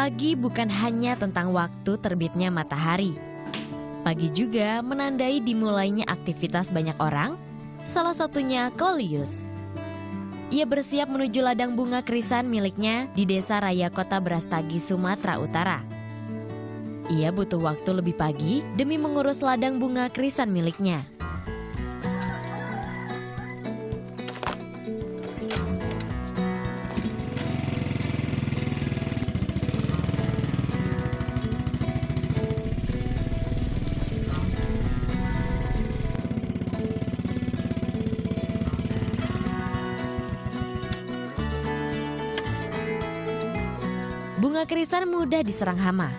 Pagi bukan hanya tentang waktu terbitnya matahari. Pagi juga menandai dimulainya aktivitas banyak orang, salah satunya Coleus. Ia bersiap menuju ladang bunga krisan miliknya di Desa Raya Kota Brastagi, Sumatera Utara. Ia butuh waktu lebih pagi demi mengurus ladang bunga krisan miliknya. Bunga krisan mudah diserang hama.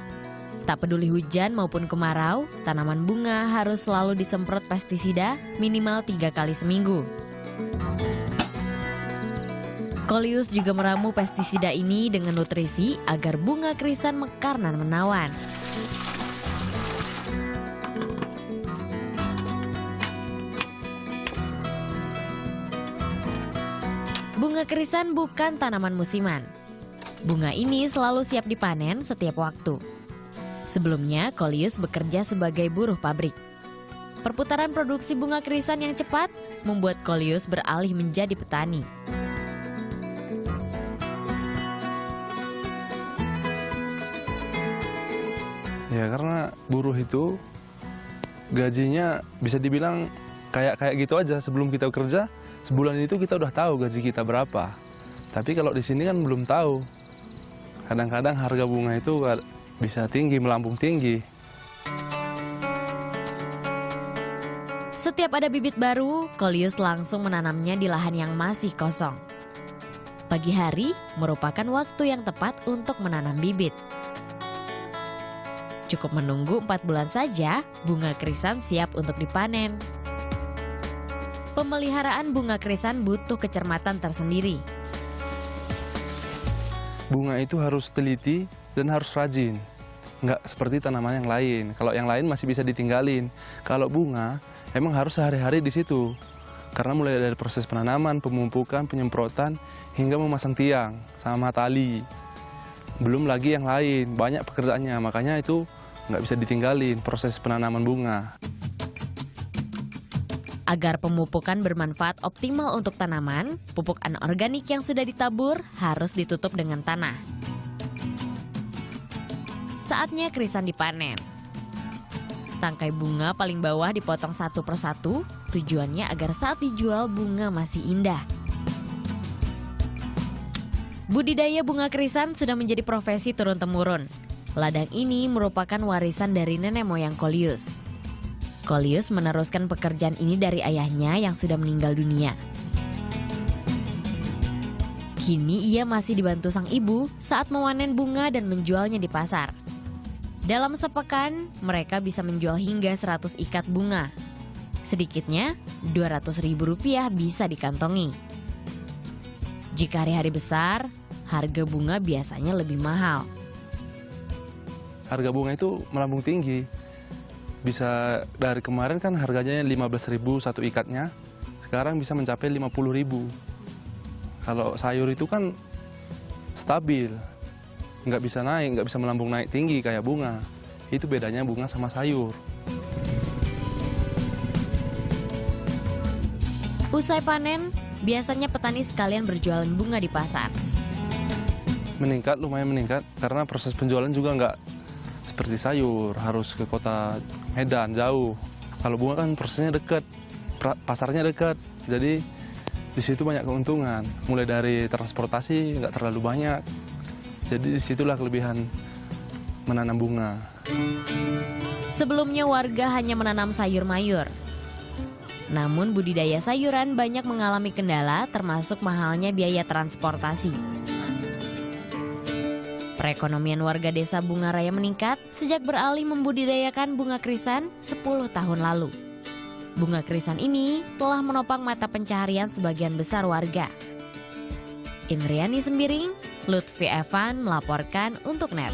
Tak peduli hujan maupun kemarau, tanaman bunga harus selalu disemprot pestisida minimal 3 kali seminggu. Coleus juga meramu pestisida ini dengan nutrisi agar bunga krisan mekar dan menawan. Bunga krisan bukan tanaman musiman. Bunga ini selalu siap dipanen setiap waktu. Sebelumnya, Coleus bekerja sebagai buruh pabrik. Perputaran produksi bunga krisan yang cepat membuat Coleus beralih menjadi petani. Ya, karena buruh itu gajinya bisa dibilang kayak gitu aja. Sebelum kita kerja, sebulan itu kita udah tahu gaji kita berapa. Tapi kalau di sini kan belum tahu. Kadang-kadang harga bunga itu bisa tinggi, melambung tinggi. Setiap ada bibit baru, Coleus langsung menanamnya di lahan yang masih kosong. Pagi hari merupakan waktu yang tepat untuk menanam bibit. Cukup menunggu 4 bulan saja, bunga krisan siap untuk dipanen. Pemeliharaan bunga krisan butuh kecermatan tersendiri. Bunga itu harus teliti dan harus rajin. Nggak seperti tanaman yang lain. Kalau yang lain masih bisa ditinggalin. Kalau bunga, emang harus sehari-hari di situ. Karena mulai dari proses penanaman, pemumpukan, penyemprotan, hingga memasang tiang sama tali. Belum lagi yang lain, banyak pekerjaannya. Makanya itu nggak bisa ditinggalin proses penanaman bunga. Agar pemupukan bermanfaat optimal untuk tanaman, pupuk anorganik yang sudah ditabur harus ditutup dengan tanah. Saatnya krisan dipanen. Tangkai bunga paling bawah dipotong satu persatu, tujuannya agar saat dijual bunga masih indah. Budidaya bunga krisan sudah menjadi profesi turun-temurun. Ladang ini merupakan warisan dari nenek moyang Coleus. Coleus meneruskan pekerjaan ini dari ayahnya yang sudah meninggal dunia. Kini ia masih dibantu sang ibu saat memanen bunga dan menjualnya di pasar. Dalam sepekan, mereka bisa menjual hingga 100 ikat bunga. Sedikitnya, Rp200.000 bisa dikantongi. Jika hari-hari besar, harga bunga biasanya lebih mahal. Harga bunga itu melambung tinggi. Bisa dari kemarin kan harganya 15.000 satu ikatnya, sekarang bisa mencapai 50.000. Kalau sayur itu kan stabil, nggak bisa naik, nggak bisa melambung naik tinggi kayak bunga. Itu bedanya bunga sama sayur. Usai panen, biasanya petani sekalian berjualan bunga di pasar. Meningkat, lumayan meningkat, karena proses penjualan juga nggak seperti sayur, harus ke kota Medan, jauh. Kalau bunga kan prosesnya dekat, pasarnya dekat, jadi di situ banyak keuntungan. Mulai dari transportasi nggak terlalu banyak, jadi disitulah kelebihan menanam bunga. Sebelumnya warga hanya menanam sayur mayur. Namun budidaya sayuran banyak mengalami kendala termasuk mahalnya biaya transportasi. Perekonomian warga desa Bunga Raya meningkat sejak beralih membudidayakan bunga krisan 10 tahun lalu. Bunga krisan ini telah menopang mata pencaharian sebagian besar warga. Indriani Sembiring, Lutfi Evan melaporkan untuk NET.